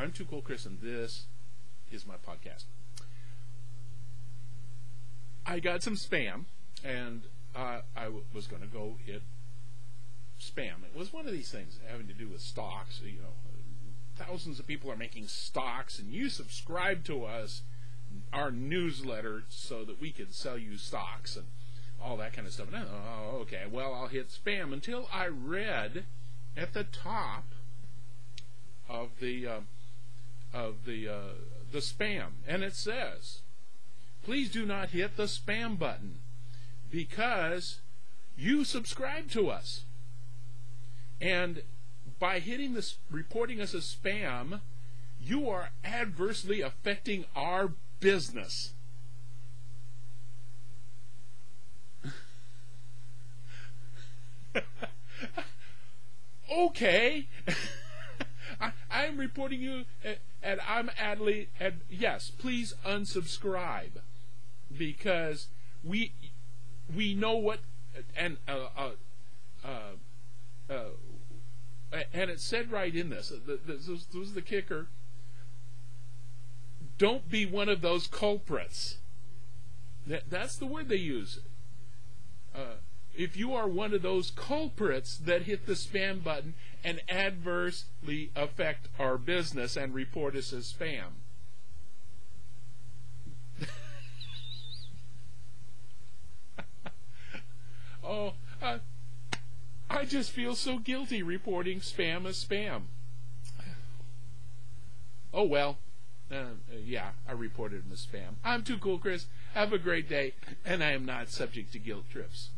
I'm Too Cool Chris, and this is my podcast. I got some spam, and I was going to go hit spam. It was one of these things having to do with stocks. You know, thousands of people are making stocks, and you subscribe to us, our newsletter, so that we can sell you stocks and all that kind of stuff. And I thought, oh, okay, well, I'll hit spam, until I read at the top of the spam, and it says, please do not hit the spam button because you subscribe to us, and by hitting this, reporting us as spam, you are adversely affecting our business. Okay. I'm reporting you, and I'm Adley. And yes, please unsubscribe, because we know what, and it said right in this. This was the kicker. Don't be one of those culprits. That's the word they use. If you are one of those culprits that hit the spam button and adversely affect our business and report us as spam. Oh, I just feel so guilty reporting spam as spam. Oh well. Yeah, I reported him as spam. I'm Too Cool Chris. Have a great day, and I am not subject to guilt trips.